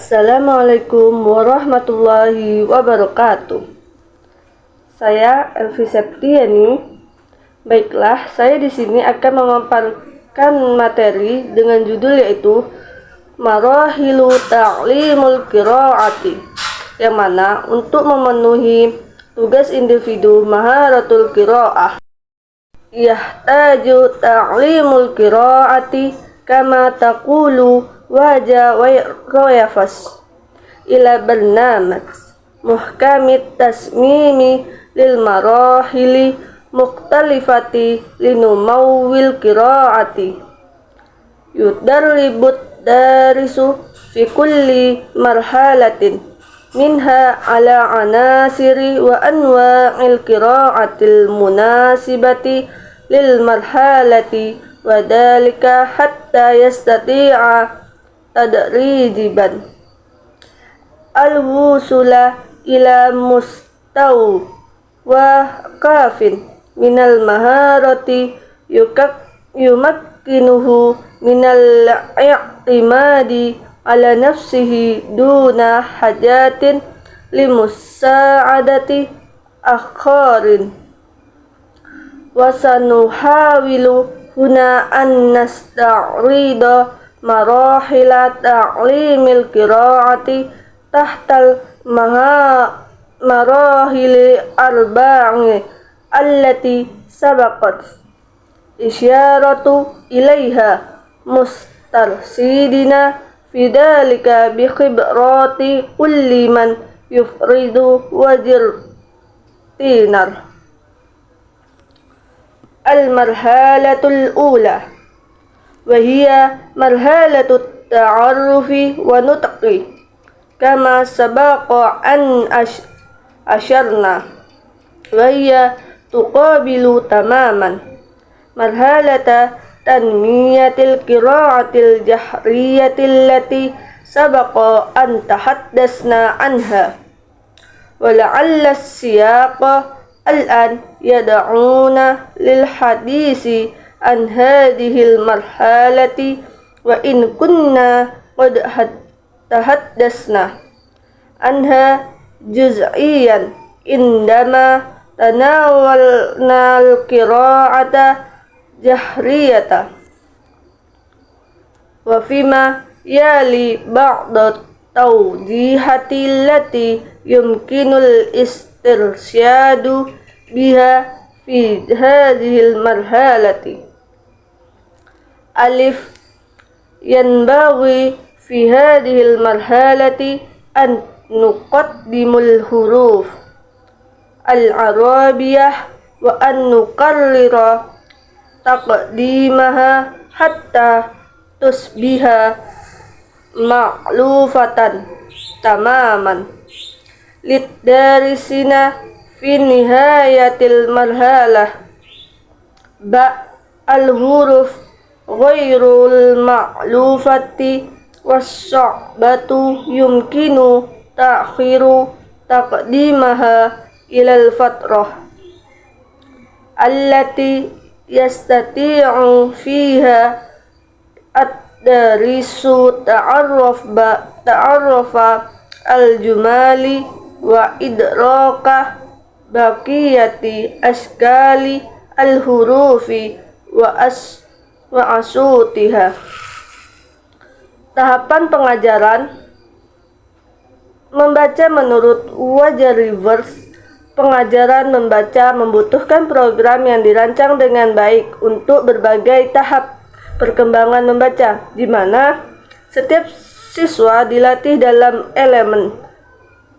Assalamualaikum warahmatullahi wabarakatuh. Saya Elvi Septiani. Baiklah, saya di sini akan memaparkan materi dengan judul yaitu Marahilu Ta'limul Qiraati, yang mana untuk memenuhi tugas individu maharatul qiraah yahtaju ta'limul qiraati kama taqulu waja wa yafas ila barnamaj muhkamit tasmimi lil marahili mukhtalifati linumawwil qiraati yudarribut darisu fi kulli marhalatin minha ala anasiri wa anwa'il qira'atil munasibati lil marhalati wa dalika hatta yastati'a tadrijiban al-wusula ila mustaw wa kafin minal maharati yumakkinuhu minal i'timadi ala nafsihi duna hajatin limusa'adati akharin. Wa sanuhawilu huna an nasta'rida marahila ta'limil qiraati tahtal marahili arba'i allati sabaqat isyaratu ilaiha mustarsidina fi dhalika bi khibrati kulli man yufridu wajir tinar. Al-marhalatul ula wa hiya marhalatut ta'arrufi wa nutqi kama sabaqa an asyarna wa hiya tuqabilu tamaman marhalata tanmiyatil qira'atil jahriyatil lati sabaqa an tahaddasna anha wa la'alla as-siyaqa al-an yad'una lil hadisi an hadhil marhalati wa in kunna qad tahaddasna anha juz'iyan indama tanawalna al-qira'ata jahriyata wa fima yali ba'da tawjihati allati yumkinul istirsyadu biha fi hadhil marhalati. Alif, yanbaghi fi hadhil marhalati an nuqaddimul huruf al-arabiyyah wa an nuqarrira taqdimaha hatta tusbiha ma'lufatan tamaman liddarisina fi nihayatil marhalah. Ba al-huruf ghairul ma'lufati was-sa'batu yumkinu ta'khiru taqdimaha ilal fatrah allati yastati'u fiha ad-darisu ta'arrufa al-jumali wa idraka baqiyati askali al-hurufi wa asutiha. Tahapan pengajaran membaca menurut wajah reverse. Pengajaran membaca membutuhkan program yang dirancang dengan baik untuk berbagai tahap perkembangan membaca, di mana setiap siswa dilatih dalam elemen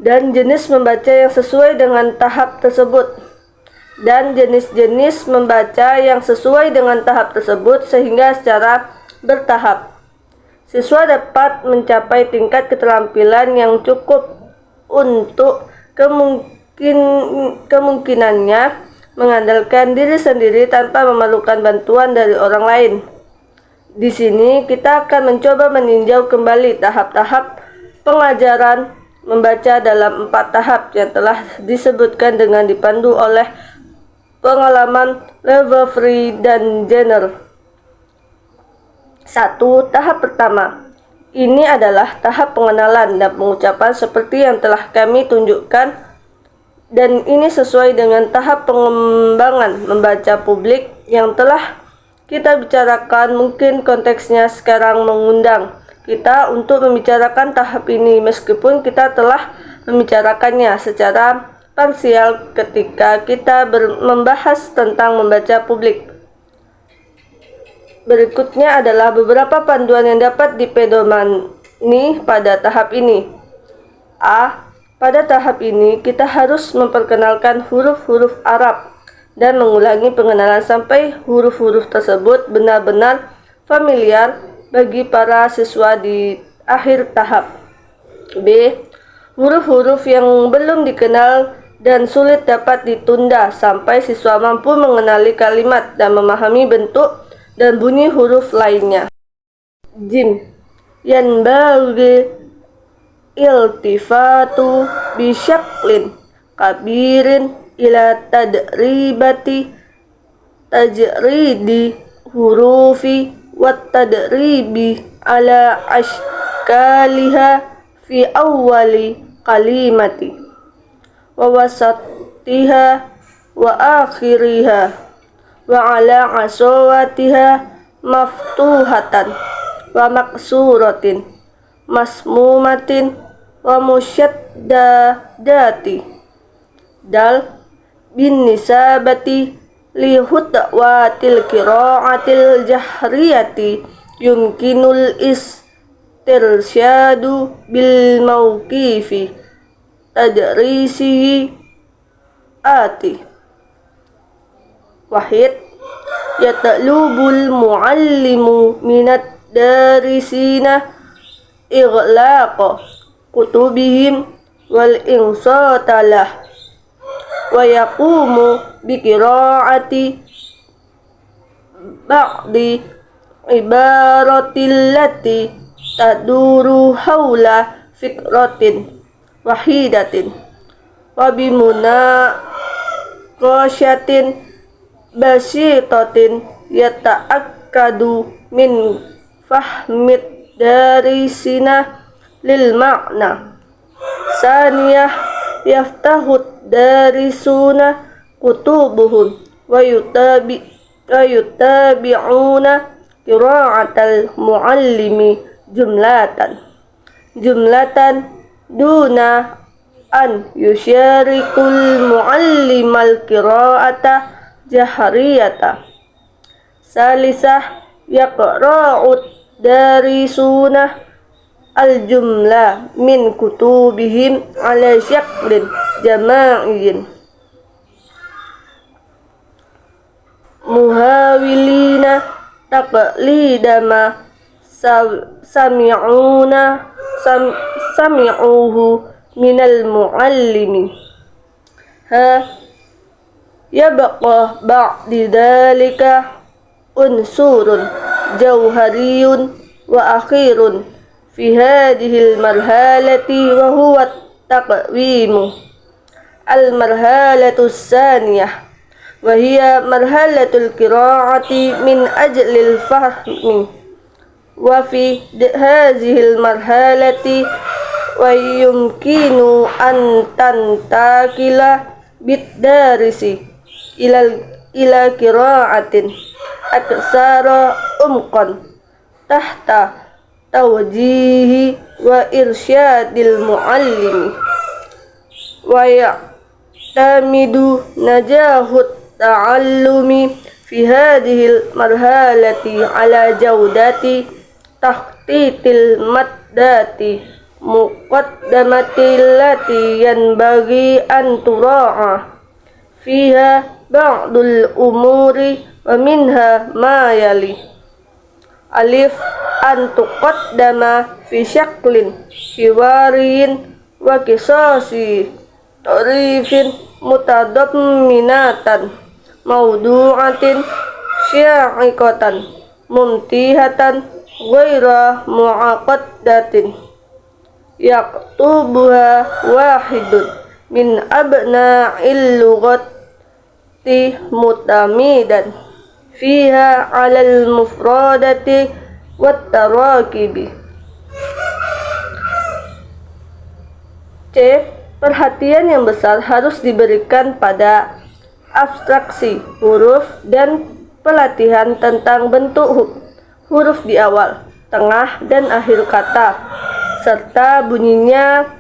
dan jenis membaca yang sesuai dengan tahap tersebut, dan jenis-jenis membaca yang sesuai dengan tahap tersebut, sehingga secara bertahap siswa dapat mencapai tingkat keterampilan yang cukup untuk kemungkinannya mengandalkan diri sendiri tanpa memerlukan bantuan dari orang lain. Di sini kita akan mencoba meninjau kembali tahap-tahap pengajaran membaca dalam 4 tahap yang telah disebutkan dengan dipandu oleh pengalaman Lefebvre dan Jenner. 1. Tahap pertama, Ini adalah tahap pengenalan dan pengucapan seperti yang telah kami tunjukkan, dan ini sesuai dengan tahap pengembangan membaca publik yang telah kita bicarakan. Mungkin konteksnya sekarang mengundang kita untuk membicarakan tahap ini, meskipun kita telah membicarakannya secara parsial ketika kita membahas tentang membaca publik. Berikutnya adalah beberapa panduan yang dapat dipedomani pada tahap ini. A. Pada tahap ini, kita harus memperkenalkan huruf-huruf Arab dan mengulangi pengenalan sampai huruf-huruf tersebut benar-benar familiar bagi para siswa di akhir tahap. B. Huruf-huruf yang belum dikenal dan sulit dapat ditunda sampai siswa mampu mengenali kalimat dan memahami bentuk dan bunyi huruf lainnya. Jim. Yanbaghi iltifatu bisyaklin kabirin ila tadribati tajridi hurufi wat tadribi ala ashkaliha fi awwali kalimati wa wasatiha wa akhiriha wa ala asawatiha maftuhatan wa maksuratin masmumatin wa musyaddadati. Dal. Bin nisabati li hutwatil qiraatil jahriyati yumkinul istirsyadu bil mawqifi tadrisihi ati. Wahid. Yatlubul muallimu minat darisina ighlaqa kutubihim wal insatalah wa yaqumu biqiraati ba'di ibaratillati taduru hawla fikratin wahidatin wa bimunaqasyatin basitatin yata'akkadu min fahmid darisina lil ma'na. Saniyah yaftahud darisuna kutubuhum wa yutabi'una qira'atal muallimi jumlatan duna an yusyarikul muallimal qira'ata jahriyata. Salisah yaqra'ud darisuna al-jumlah min kutubihim ala syaklin jama'iyyin muhawilina taqlidama sami'uhu minal muallimi. Yabqa ba'di dhalika unsurun jauhariyun wa akhirun fi hadhil marhalati wa huwa taqwimu. Al-marhalatu tsaniyah wa hiya marhalatul qira'ati min ajlil fahmi wa fi hadhil marhalati wa yumkinu an tantakila bid-darisi ila qira'atin aksara umqan tahta tawjihi wa irsyadil muallimi wa ya'tamidu najahut ta'allumi fi hadhil marhalati ala jawdati tahtitil maddati muqaddamati allati yanbaghi an tura'a fiha ba'dul umuri wa minha ma yali. Alif. An tuqaddama fi syaklin hiwariyin wa qisasi tarifin mutadamminatan mawdu'atin sya'iqatan mumtihatan ghaira mu'aqaddatin yaktubuha wahidun min abna'il lughati mutamidan fiha 'alal mufradati wat tarakibi C. Perhatian yang besar harus diberikan pada abstraksi huruf dan pelatihan tentang bentuk huruf di awal, tengah, dan akhir kata, serta bunyinya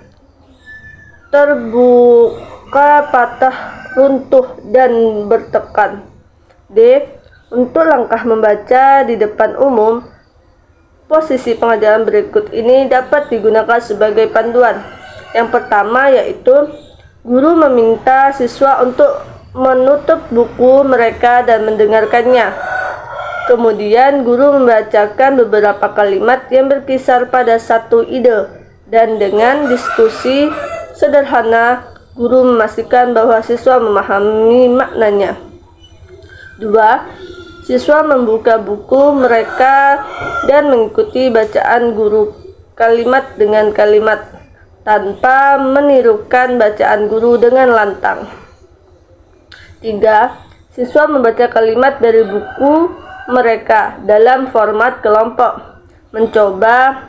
terbuka, patah, runtuh, dan bertekan. D. Untuk langkah membaca di depan umum, posisi pengajaran berikut ini dapat digunakan sebagai panduan. Yang pertama yaitu guru meminta siswa untuk menutup buku mereka dan mendengarkannya. Kemudian guru membacakan beberapa kalimat yang berkisar pada satu ide, dan dengan diskusi sederhana guru memastikan bahwa siswa memahami maknanya. 2. Siswa membuka buku mereka dan mengikuti bacaan guru kalimat dengan kalimat tanpa menirukan bacaan guru dengan lantang. 3. Siswa membaca kalimat dari buku mereka dalam format kelompok, mencoba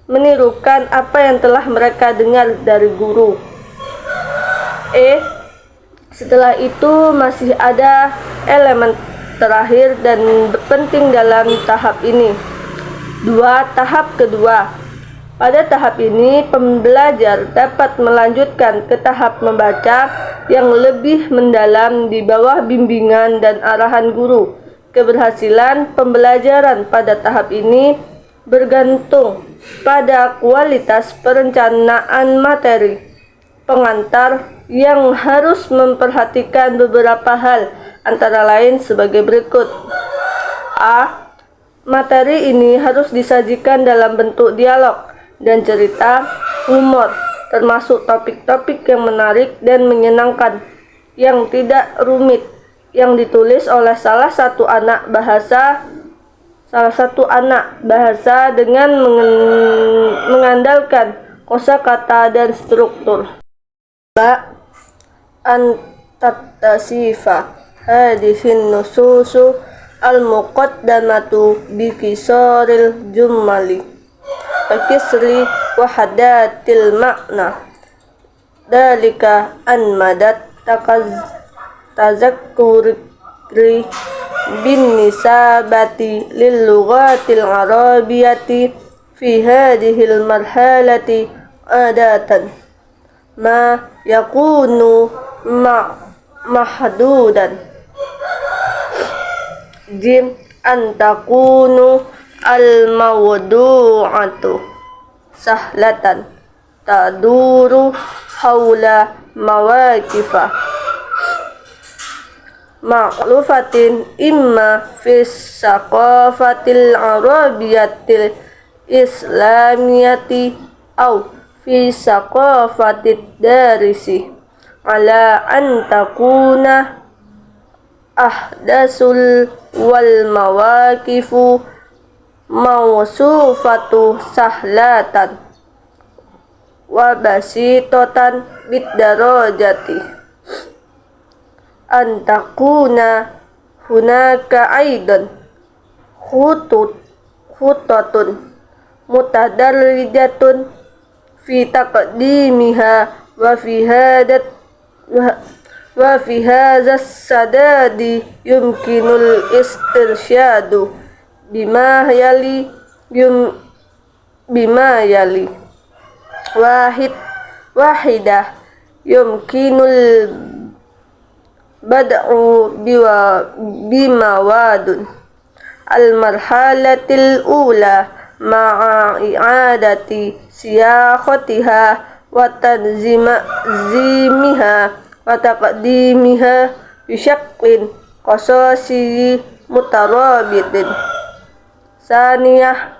menirukan apa yang telah mereka dengar dari guru. Setelah itu masih ada elemen terakhir dan penting dalam tahap ini. 2. Tahap kedua. Pada tahap ini, pembelajar dapat melanjutkan ke tahap membaca yang lebih mendalam di bawah bimbingan dan arahan guru. Keberhasilan pembelajaran pada tahap ini bergantung pada kualitas perencanaan materi pengantar yang harus memperhatikan beberapa hal, antara lain sebagai berikut. A. Materi ini harus disajikan dalam bentuk dialog dan cerita, humor, termasuk topik-topik yang menarik dan menyenangkan, yang tidak rumit, yang ditulis oleh salah satu anak bahasa dengan mengandalkan kosakata dan struktur. An tattasifa hadhihi nususu al-muqaddamatu bi kisaril jumali wa kisri wahadatil makna dalika an madat tazakkuri bin nisabati lil lughatil arabiyyati fi hadhil marhalati adatan ma yakunu mahdudan. Jim antakunu al-mawdu'atu sahlatan taduru haula mawaqifah ma'lufatin imma fis saqafatil arabiyyatil islamiyati au fi saqafatid darisi ala an takuna ahdasul wal mawaqifu mawsufatu sahlatan wa basitatan bidarajati an takuna hunaka aidan khutatun mutadarrijatun fi taqdimiha wa fi hadha sadadi yumkinul istirsyadu bima yali wahidah yumkinul bad'u bimawadun al-marhalatil ula ma'a i'adati siyaqatiha wa tanzimiha wa taqdimiha bi syaklin qasasi mutarabitin. Saniyah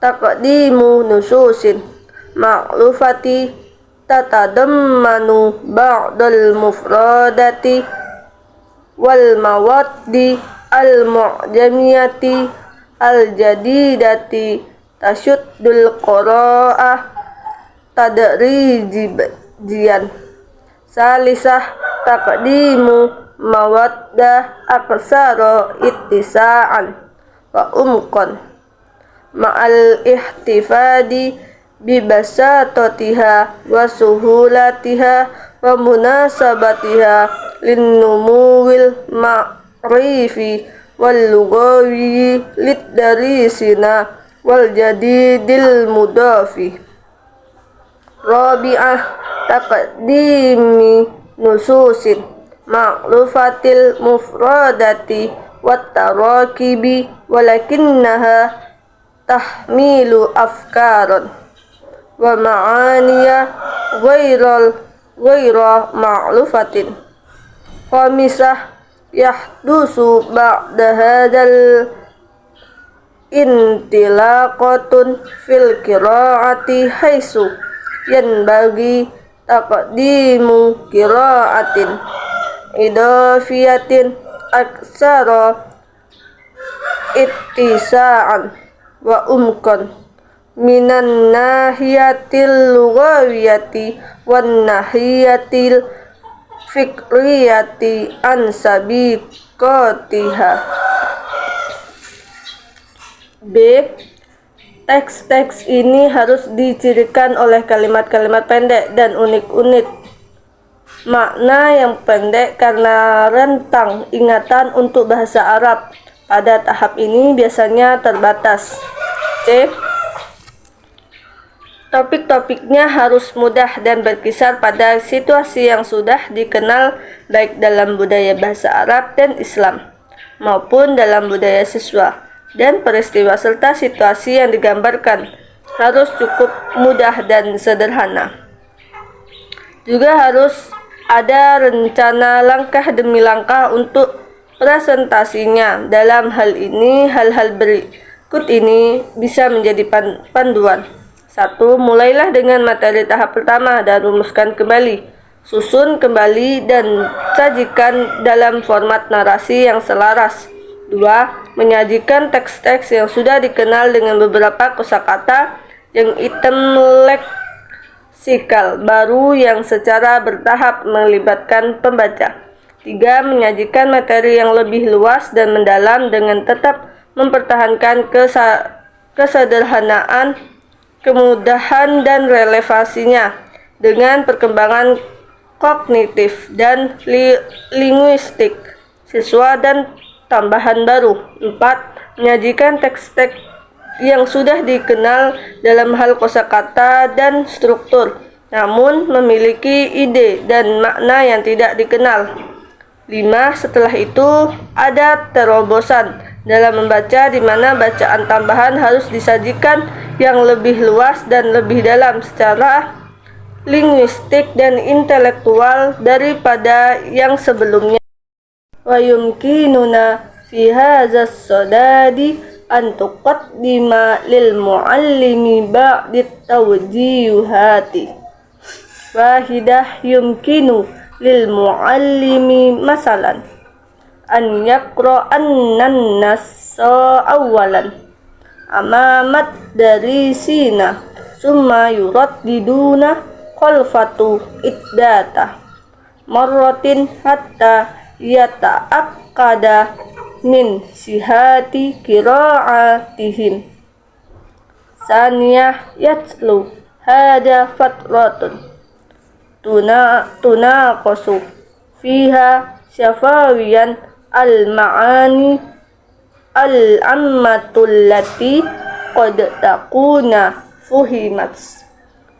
taqdimu nususin ma'lufati tatadammanu ba'dal mufradati wal mawaddi al mu'jamiyati al jadidati tashuddul qira'ah tadrijiyan. Salisah taqdimu mawaddah aksara ittisa'an wa umqan ma'al ihtifadi bibasatotiha wa suhulatiha wa munasabatiha linnumuwil ma'rifi wal lugawi liddarisina wal jadidil mudafi. Rabi'ah taqdimi nususin ma'lufatil mufradati wat tarakibi walakinnaha tahmilu afkaran wa ma'aniya ghaira ma'lufatin. Khamisah yahdusu ba'da hadal intilaqatun fil qira'ati haitsu yanbaghi taqdimu qira'atin idafiyatin aksara ittisa'an wa umkan minan nahiyatil lughawiyati wan nahiyatil fikriyati an sabiqatiha. B. Teks-teks ini harus dicirikan oleh kalimat-kalimat pendek dan unik-unik. Makna yang pendek karena rentang ingatan untuk bahasa Arab pada tahap ini biasanya terbatas. C. Topik-topiknya harus mudah dan berkisar pada situasi yang sudah dikenal baik dalam budaya bahasa Arab dan Islam maupun dalam budaya siswa. Dan peristiwa serta situasi yang digambarkan harus cukup mudah dan sederhana. Juga harus ada rencana langkah demi langkah untuk presentasinya. Dalam hal ini, hal-hal berikut ini bisa menjadi panduan. 1. Mulailah dengan materi tahap pertama dan rumuskan kembali. Susun kembali dan sajikan dalam format narasi yang selaras. 2. Menyajikan teks-teks yang sudah dikenal dengan beberapa kosakata yang item leksikal baru yang secara bertahap melibatkan pembaca. 3. Menyajikan materi yang lebih luas dan mendalam dengan tetap mempertahankan kesederhanaan, kemudahan dan relevansinya dengan perkembangan kognitif dan linguistik siswa dan tambahan baru. 4. Menyajikan teks-teks yang sudah dikenal dalam hal kosakata dan struktur, namun memiliki ide dan makna yang tidak dikenal. 5. Setelah itu, ada terobosan dalam membaca di mana bacaan tambahan harus disajikan yang lebih luas dan lebih dalam secara linguistik dan intelektual daripada yang sebelumnya. Wa yumkinuna fi hadzal sadadi an tuqaddima lil muallimi ba'd tawjihati wahidah yumkinu lil muallimi masalan an yaqra'an nassa awalan amamat darisina summa yuraddiduna khalfatu iddata marratin hatta yata'akkada min sihati qira'atihim. Saniyah yatlu hada fatratun tunaqasu fiha syafawiyan al-ma'ani al-ammatul lati qad takuna fuhimat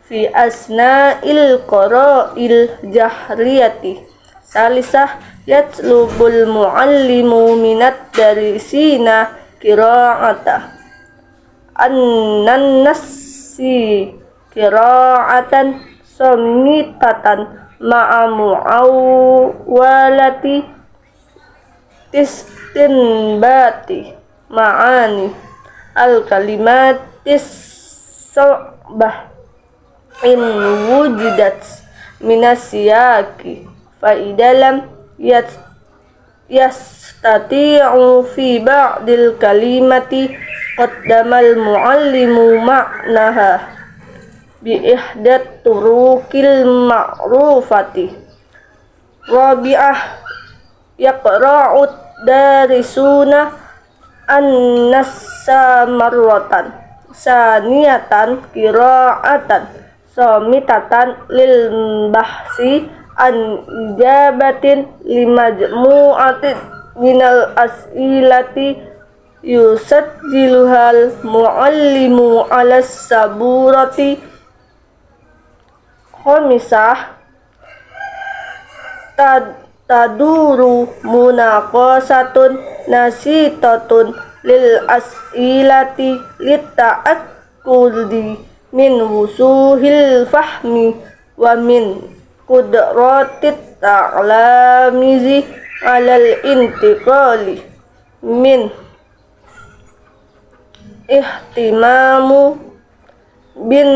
fi asna'il qara'il jahriyati. Salisah yatlubul muallimu minat darisina qira'ata annan nassi qira'atan samitatan ma'a mu'awwalati istinbati ma'ani al-kalimatis sabah in wujidat minasiyaki fa'idalam yastati'u fi ba'dil kalimati qaddamal muallimu ma'naha bi ihdat turukil ma'rufati. Rabi'ah yaqra'ud darisuna an-nassa marratan saniyatan qira'atan somitatan lil bahsi an ijabatin limajmu'atin minal as'ilati yusajjiluhal muallimu alas saburati. Khomisah taduru munaqasatun nasitatun lil as'ilati litta'akkudi min wusuhil fahmi wa min qudratit ta'lamizi alal intiqali min ihtimamu bin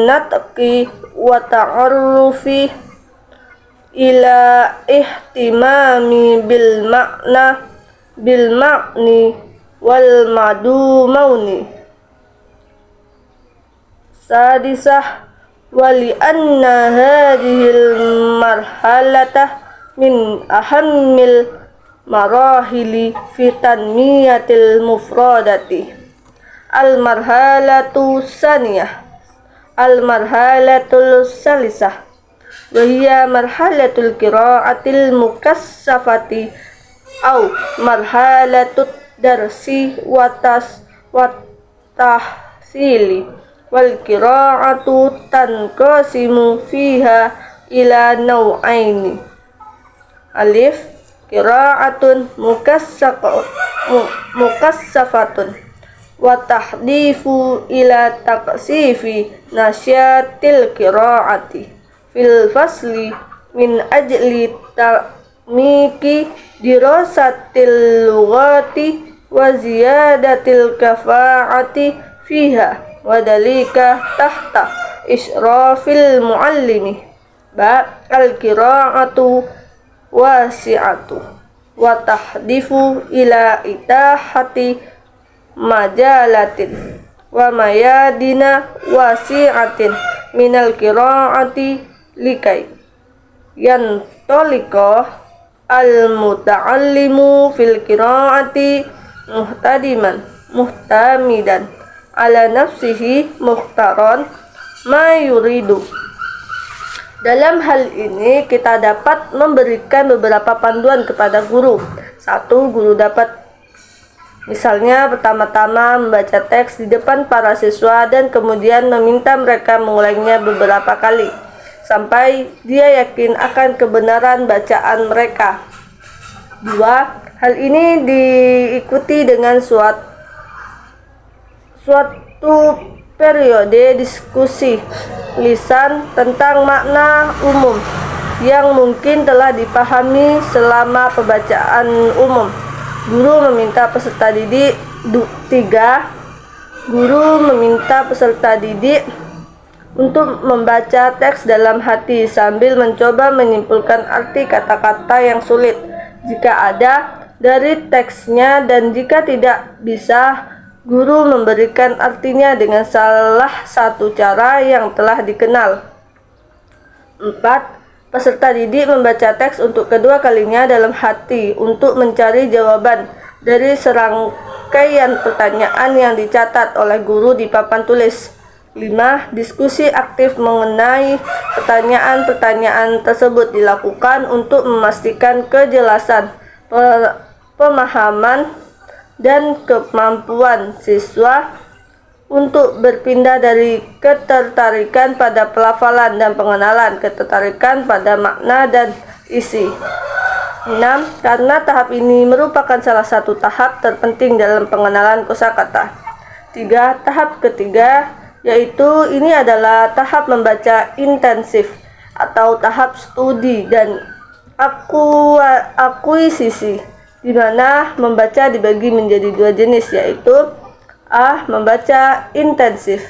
natqi wa ta'arrufi ila ihtimami bil ma'ni wal madumauni. Sadisah wali anna hadhil marhalatah min ahammil marahili fi tanmiyatil mufradati. Al marhalatu saniyah al marhalatul salisah wa hiya marhalatul qira'atil mukassafati au marhalatut darsi wa tahsili wal qira'atu tanqasimu fiha ila nau'aini. Alif qira'atun mukassafatun wa tahdifu ila taqsifi nasyatil qira'ati fil fasli min ajli ta'miki dirasatil lughati wa ziyadatil kafa'ati fiha wa dalika tahta israfil muallimi. Al qira'atu wasi'atu wa tahdifu ila itahati majalatin wa mayadina wasi'atin minal qira'ati likai yantolikoh al muta'allimu fil qira'ati muhtamidan ala nafsihi muhtaron ma yuridu. Dalam hal ini kita dapat memberikan beberapa panduan kepada guru. 1. Guru dapat misalnya pertama-tama membaca teks di depan para siswa dan kemudian meminta mereka mengulanginya beberapa kali sampai dia yakin akan kebenaran bacaan mereka. 2. Hal ini diikuti dengan suatu periode diskusi lisan tentang makna umum yang mungkin telah dipahami selama pembacaan umum. Guru meminta peserta didik 3. Guru meminta peserta didik untuk membaca teks dalam hati sambil mencoba menyimpulkan arti kata-kata yang sulit jika ada dari teksnya, dan jika tidak bisa, guru memberikan artinya dengan salah satu cara yang telah dikenal. 4. Peserta didik membaca teks untuk kedua kalinya dalam hati untuk mencari jawaban dari serangkaian pertanyaan yang dicatat oleh guru di papan tulis. 5. Diskusi aktif mengenai pertanyaan-pertanyaan tersebut dilakukan untuk memastikan kejelasan, pemahaman, dan kemampuan siswa untuk berpindah dari ketertarikan pada pelafalan dan pengenalan ketertarikan pada makna dan isi. 6. Karena tahap ini merupakan salah satu tahap terpenting dalam pengenalan kosakata. 3. Tahap ketiga, yaitu ini adalah tahap membaca intensif atau tahap studi dan akuisisi, di mana membaca dibagi menjadi 2 jenis, yaitu membaca intensif.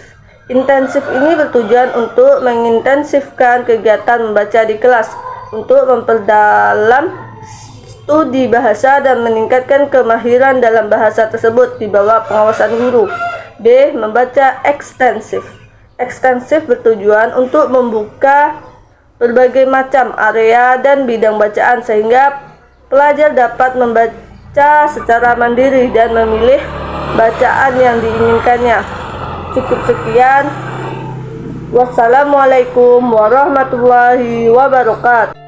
Intensif ini bertujuan untuk mengintensifkan kegiatan membaca di kelas, untuk memperdalam studi bahasa dan meningkatkan kemahiran dalam bahasa tersebut di bawah pengawasan guru. B. Membaca ekstensif. Ekstensif bertujuan untuk membuka berbagai macam area dan bidang bacaan sehingga pelajar dapat membaca secara mandiri dan memilih bacaan yang diinginkannya. Cukup sekian. Wassalamualaikum warahmatullahi wabarakatuh.